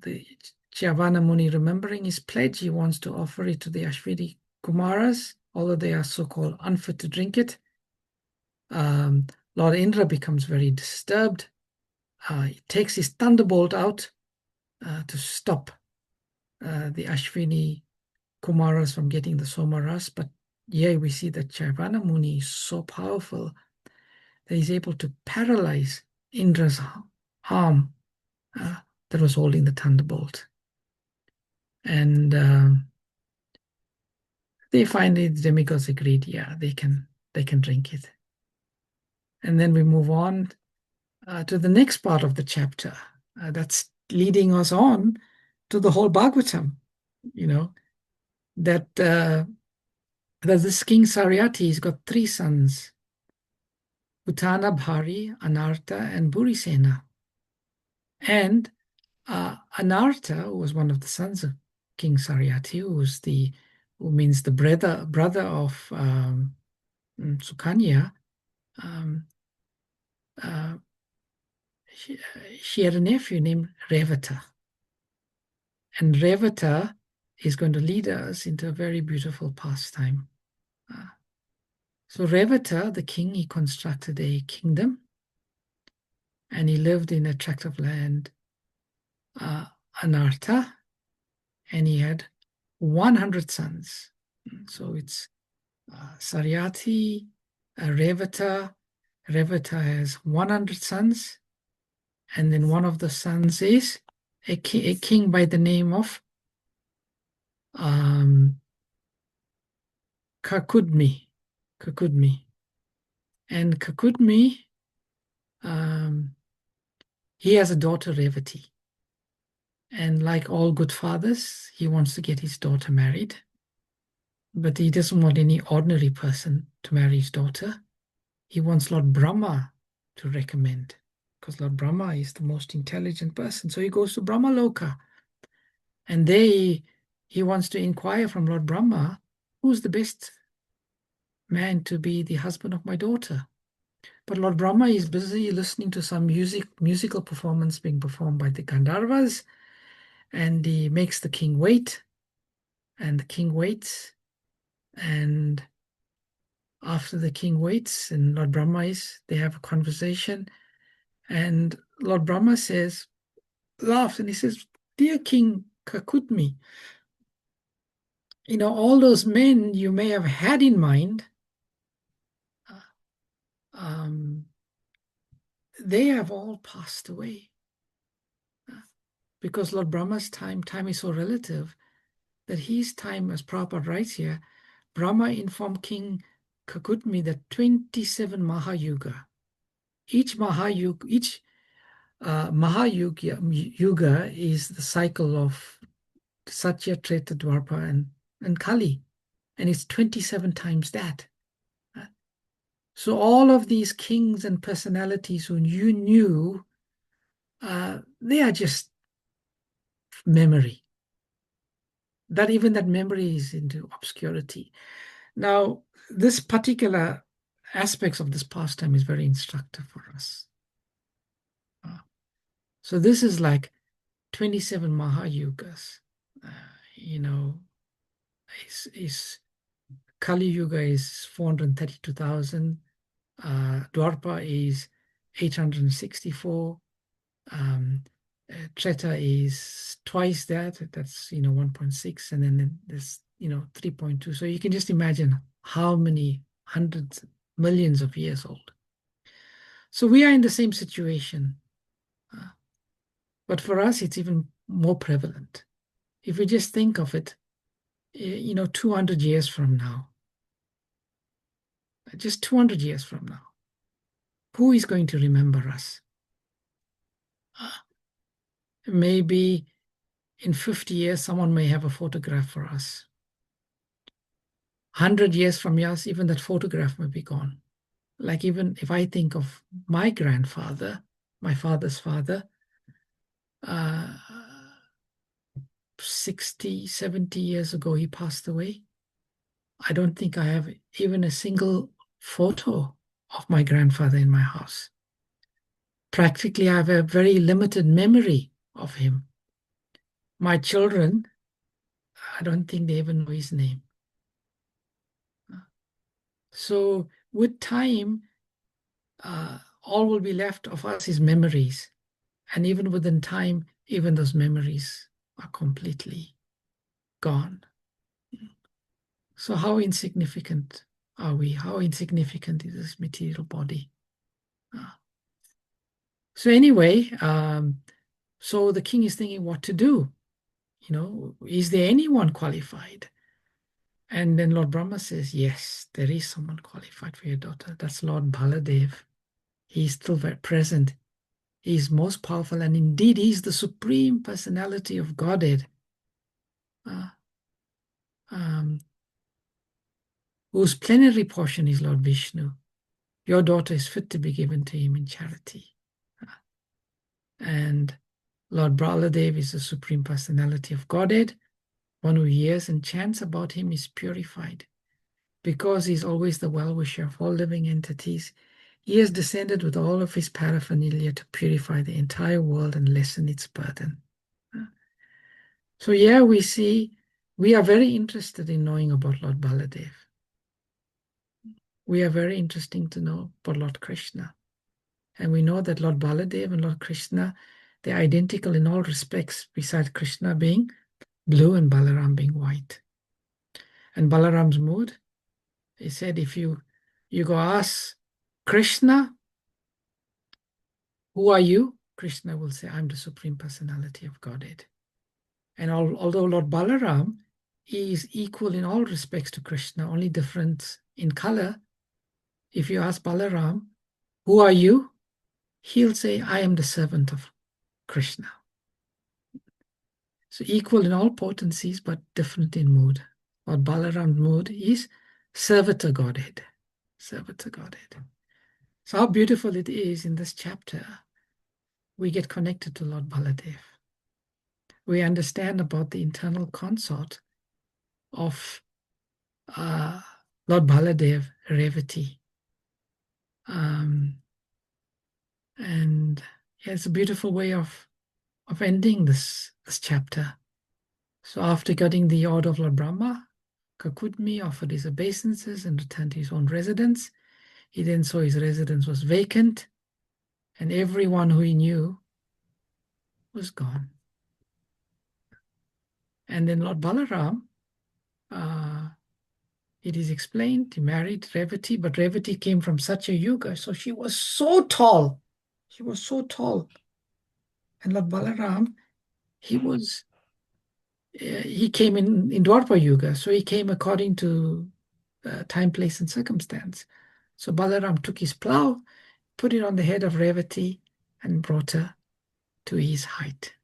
B: the Cyavana Muni, remembering his pledge, he wants to offer it to the Ashwini Kumaras, although they are so-called unfit to drink it. Lord Indra becomes very disturbed. He takes his thunderbolt out to stop the Ashwini Kumaras from getting the Somaras. But here we see that Cyavana Muni is so powerful that he's able to paralyze Indra's arm that was holding the thunderbolt. And they finally, the demigods agreed, yeah, they can drink it. And then we move on to the next part of the chapter. That's leading us on to the whole Bhagavatam, that this King Saryati has got three sons, Utana, Bhari, Anarta, and Burisena. And Anarta, who was one of the sons of King Saryati, who means the brother of Sukanyā, she had a nephew named Revata. And Revata is going to lead us into a very beautiful pastime. So Revata, the king, he constructed a kingdom, and he lived in a tract of land, Anarta, and he had 100 sons. So it's Saryati, Revata. Revata has 100 sons, and then one of the sons is a king by the name of Kakudmi. And Kakudmi, he has a daughter, Revati. And like all good fathers, he wants to get his daughter married. But he doesn't want any ordinary person to marry his daughter. He wants Lord Brahma to recommend, because Lord Brahma is the most intelligent person. So he goes to Brahma Loka. And there he wants to inquire from Lord Brahma, who's the best man to be the husband of my daughter? But Lord Brahma is busy listening to some musical performance being performed by the Gandharvas, and he makes the king wait, and the king waits, and after the king waits and Lord Brahma they have a conversation, and Lord Brahma laughs, and he says, dear King Kakudmi, all those men you may have had in mind, they have all passed away. because Lord Brahma's time is so relative that his time, as Prabhupada writes here, Brahma informed King Kakutmi that 27 Mahayuga, each Mahayuga Yuga is the cycle of Satya, Treta, Dwapara, and Kali, and it's 27 times that. So all of these kings and personalities who you knew, they are just memory. Even that memory is into obscurity. Now, this particular aspects of this pastime is very instructive for us. So this is like 27 Mahayugas. Is Kali Yuga is 432,000. Dwarpa is 864. Treta is twice that. That's 1.6, and then there's 3.2. So you can just imagine how many hundreds, millions of years old. So we are in the same situation, but for us it's even more prevalent. If we just think of it, 200 years from now, just 200 years from now, who is going to remember us? Maybe in 50 years, someone may have a photograph for us. 100 years from us, even that photograph may be gone. Like even if I think of my grandfather, my father's father, 60, 70 years ago, he passed away. I don't think I have even a single photo of my grandfather in my house. Practically, I have a very limited memory of him. My children, I don't think they even know his name. So with time, all will be left of us is memories. And even within time, even those memories are completely gone. So how insignificant are we? How insignificant is this material body? So anyway, so the king is thinking what to do. Is there anyone qualified? And then Lord Brahma says, yes, there is someone qualified for your daughter. That's Lord Baladev. He's still very present. He's most powerful, and indeed he's the supreme personality of Godhead, whose plenary portion is Lord Vishnu. Your daughter is fit to be given to him in charity. And Lord Baladev is the supreme personality of Godhead. One who hears and chants about him is purified. Because he's always the well-wisher of all living entities, he has descended with all of his paraphernalia to purify the entire world and lessen its burden. So here we see, we are very interested in knowing about Lord Baladev. We are very interested to know about Lord Krishna. And we know that Lord Baladev and Lord Krishna, they're identical in all respects, besides Krishna being blue and Balaram being white. And Balaram's mood, he said, if you go ask Krishna, who are you? Krishna will say, I'm the Supreme Personality of Godhead. And although Lord Balaram is equal in all respects to Krishna, only different in color, if you ask Balaram, who are you? He'll say, I am the servant of Krishna. So equal in all potencies, but different in mood. Lord Balaram's mood is servitor Godhead. Servitor Godhead. So how beautiful it is in this chapter. We get connected to Lord Baladev. We understand about the internal consort of Lord Baladev, Revati. And yeah, it's a beautiful way of ending this chapter. So after getting the order of Lord Brahma, Kakutmi offered his obeisances and returned to his own residence. He then saw his residence was vacant, and everyone who he knew was gone. And then Lord Balaram, it is explained, he married Revati, but Revati came from such a yuga, so she was so tall. She was so tall. And Lord Balaram, he came in Dwapara Yuga, so he came according to time, place, and circumstance. So Balaram took his plow, put it on the head of Revati, and brought her to his height.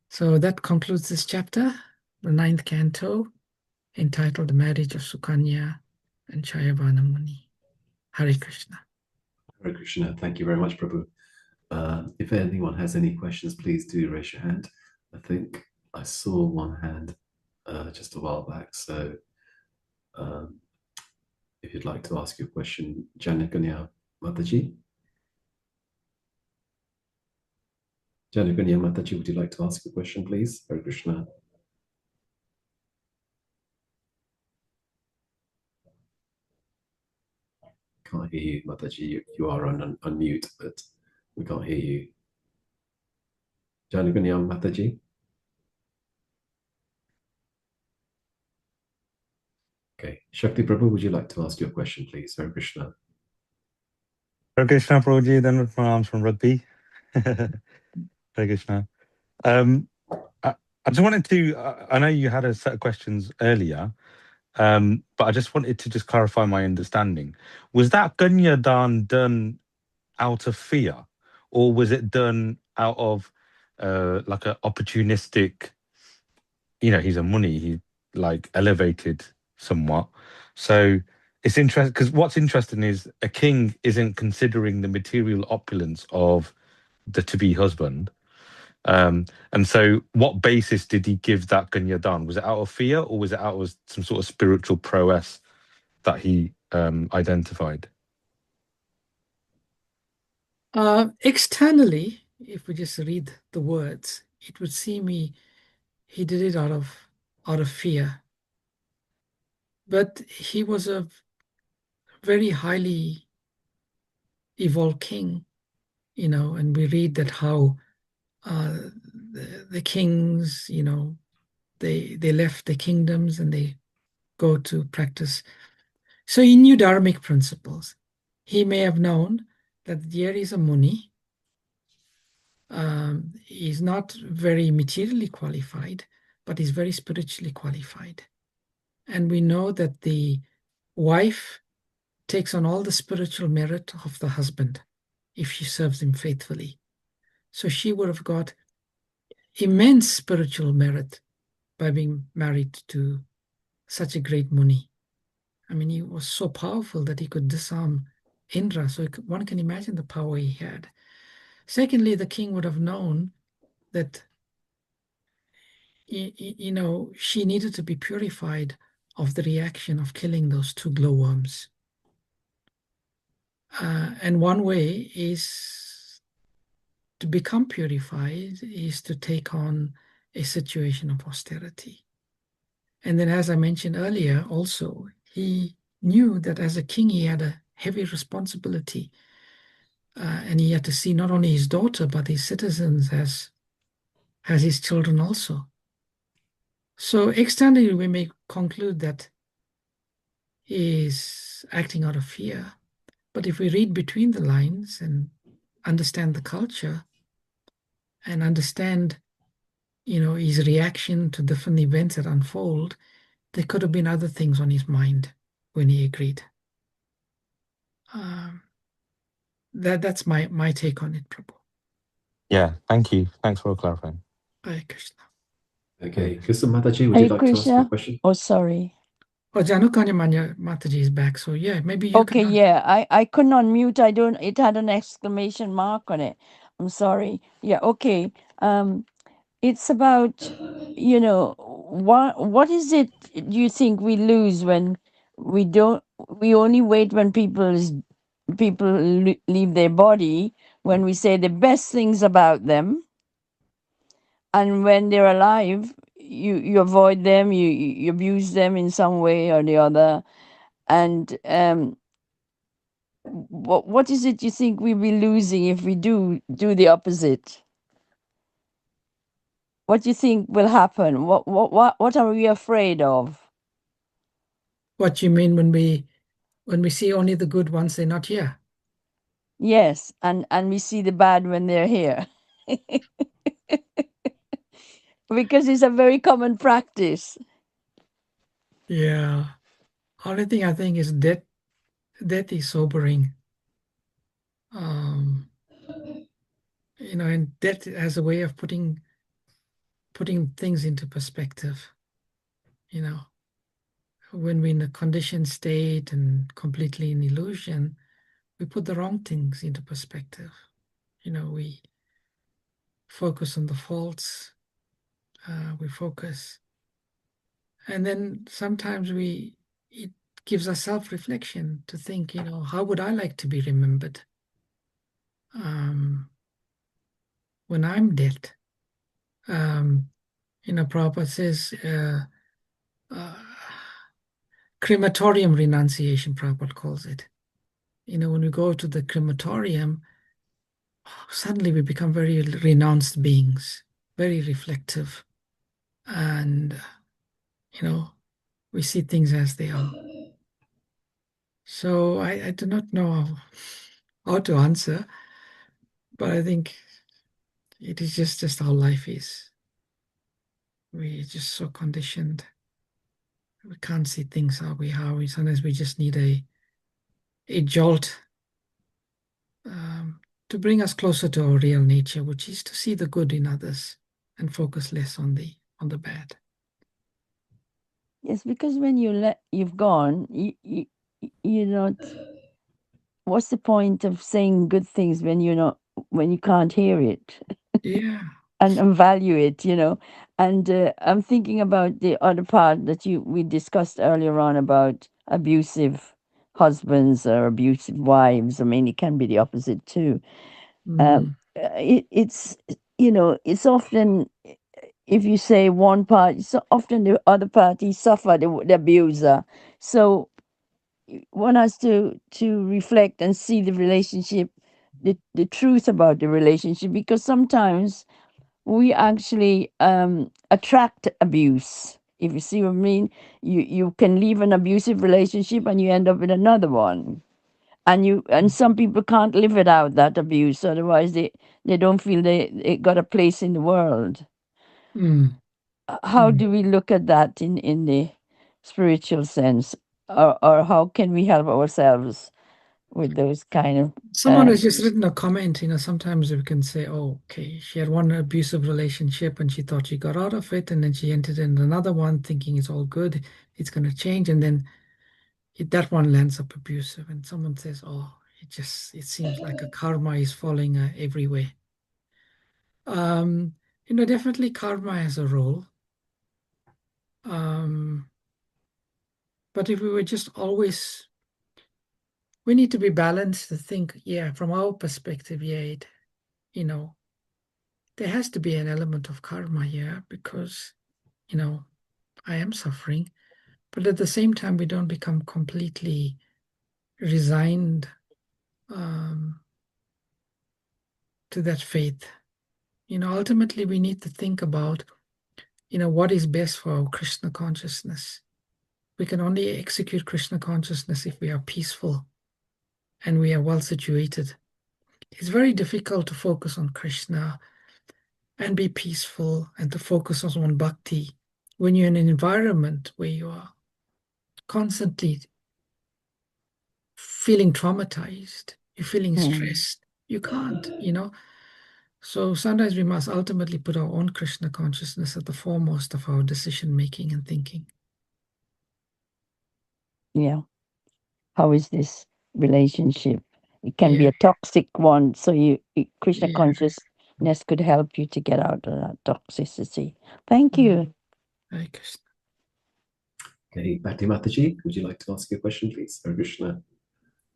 B: So that concludes this chapter, the 9th canto, entitled The Marriage of Sukanyā and Cyavana Muni. Hare Krishna.
A: Hare Krishna. Thank you very much, Prabhu. If anyone has any questions, please do raise your hand. I think I saw one hand just a while back. So if you'd like to ask your question, Janakanya Mataji. Janakanya Mataji, would you like to ask a question, please? Hare Krishna. Can't hear you, Mataji. You are on mute, but we can't hear you. Janakanya Mataji. Okay. Shakti Prabhu, would you like to ask your question, please? Hare Krishna.
E: Hare Krishna, Prabhuji, then with my arms from rugby. Hare Krishna. I just wanted to, I know you had a set of questions earlier, but I just wanted to just clarify my understanding. Was that Ganyadan done out of fear, or was it done out of like an opportunistic, he's a Muni, he like elevated somewhat. So it's interesting, because what's interesting is a king isn't considering the material opulence of the to-be husband. And so what basis did he give that Ganyadan? Was it out of fear, or was it out of some sort of spiritual prowess that he identified?
B: Externally, if we just read the words, it would seem he did it out of fear. But he was a very highly evolved king, and we read that how the kings, they left the kingdoms and they go to practice. So he knew dharmic principles. He may have known that there is a Muni. He's not very materially qualified, but he's very spiritually qualified. And we know that the wife takes on all the spiritual merit of the husband if she serves him faithfully. So she would have got immense spiritual merit by being married to such a great Muni. I mean, he was so powerful that he could disarm Indra. So one can imagine the power he had. Secondly, the king would have known that, she needed to be purified of the reaction of killing those 2 glowworms. And one way is to become purified is to take on a situation of austerity. And then, as I mentioned earlier, also, he knew that as a king, he had a heavy responsibility. And he had to see not only his daughter, but his citizens as his children also. So externally, we may conclude that he is acting out of fear. But if we read between the lines and understand the culture and understand, his reaction to different events that unfold, there could have been other things on his mind when he agreed. That's my take on it, Prabhu.
E: Yeah, thank you. Thanks for clarifying.
B: Hare Krishna.
A: Okay. Krista Mataji, would you like to ask a question?
F: Oh, sorry.
B: Oh, Janukanya Mataji is back, so yeah, maybe you
F: Okay,
B: can.
F: yeah, I couldn't unmute. It had an exclamation mark on it. I'm sorry. Yeah, okay. It's about, what is it do you think we lose when we only wait when people leave their body, when we say the best things about them, and when they're alive, you avoid them, you abuse them in some way or the other. And what is it you think we'll be losing if we do the opposite? What do you think will happen? What are we afraid of?
B: What you mean when we see only the good once they're not here?
F: Yes, and we see the bad when they're here. Because it's a very common practice.
B: Yeah. Only thing I think is death is sobering. And death has a way of putting things into perspective. When we're in a conditioned state and completely in illusion, we put the wrong things into perspective. We focus on the faults. We focus, and then sometimes it gives us self-reflection to think, how would I like to be remembered when I'm dead? Prabhupada says crematorium renunciation, Prabhupada calls it. When we go to the crematorium, suddenly we become very renounced beings, very reflective, and we see things as they are. So I do not know how to answer, but I think it is just how life is. We're just so conditioned. We can't see things how we sometimes we just need a jolt to bring us closer to our real nature, which is to see the good in others and focus less on the bad.
F: Yes, because when you've gone, you're not. What's the point of saying good things when you can't hear it?
B: Yeah.
F: and value it, And I'm thinking about the other part that we discussed earlier on about abusive husbands or abusive wives. I mean, it can be the opposite too. It's it's often, if you say one party, so often the other party suffer the abuser. So one has to reflect and see the relationship, the truth about the relationship, because sometimes we actually attract abuse. If you see what I mean, you can leave an abusive relationship and you end up with another one, and some people can't live without that abuse. Otherwise, they don't feel they got a place in the world. How do we look at that in the spiritual sense, or how can we help ourselves with those kind of?
B: Someone has just written a comment. Sometimes we can say, "Oh, okay, she had one abusive relationship and she thought she got out of it, and then she entered in another one thinking it's all good, it's going to change, and then that one lands up abusive." And someone says, "Oh, it seems like a karma is falling everywhere." Definitely karma has a role. But if we were just always, we need to be balanced to think, from our perspective, there has to be an element of karma here because, I am suffering. But at the same time, we don't become completely resigned to that faith. Ultimately, we need to think about, what is best for our Krishna consciousness. We can only execute Krishna consciousness if we are peaceful and we are well situated. It's very difficult to focus on Krishna and be peaceful and to focus on bhakti when you're in an environment where you are constantly feeling traumatized, you're feeling stressed. You can't, So sometimes we must ultimately put our own Krishna consciousness at the foremost of our decision making and thinking.
F: Yeah. How is this relationship? It can be a toxic one. So Krishna consciousness could help you to get out of that toxicity. Thank you.
B: Hare Krishna.
A: Okay, Bhakti Mataji, would you like to ask a question, please? Hare Krishna.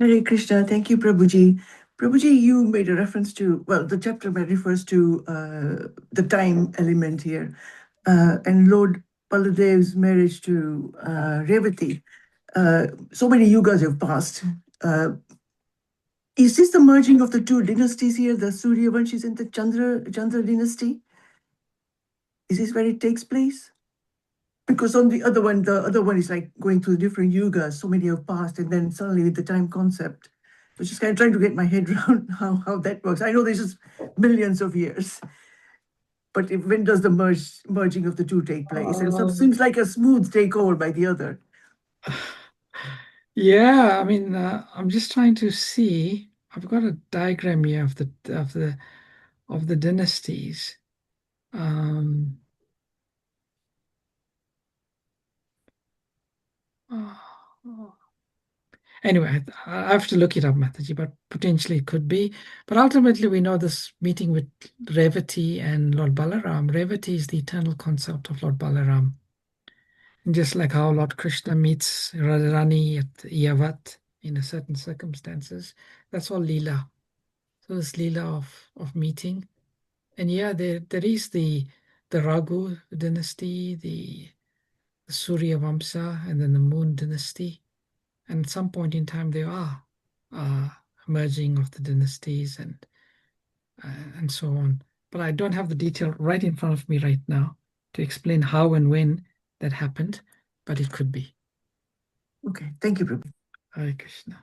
G: Hare Krishna. Thank you, Prabhuji. Prabhuji, you made a reference to, the chapter refers to the time element here. And Lord Baladev's marriage to Revati. So many yugas have passed. Is this the merging of the two dynasties here, the Suryavanshis and the Chandra dynasty? Is this where it takes place? Because on the other one is like going through different yugas, so many have passed, and then suddenly with the time concept, So just kind of trying to get my head around how that works. I know this is millions of years, but when does the merging of the two take place? And so it seems like a smooth takeover by the other.
B: Yeah, I mean, I'm just trying to see. I've got a diagram here of the dynasties. Anyway, I have to look it up, Mataji, but potentially it could be. But ultimately, we know this meeting with Revati and Lord Balaram. Revati is the eternal consort of Lord Balaram. And just like how Lord Krishna meets Radharani at Yavat in a certain circumstances, that's all Leela. So this Leela of meeting. And yeah, there is the Raghu dynasty, the Surya Vamsa, and then the Moon dynasty. And at some point in time, there are merging of the dynasties and so on. But I don't have the detail right in front of me right now to explain how and when that happened, but it could be.
G: Okay, thank you, Prabhu.
B: Hare Krishna.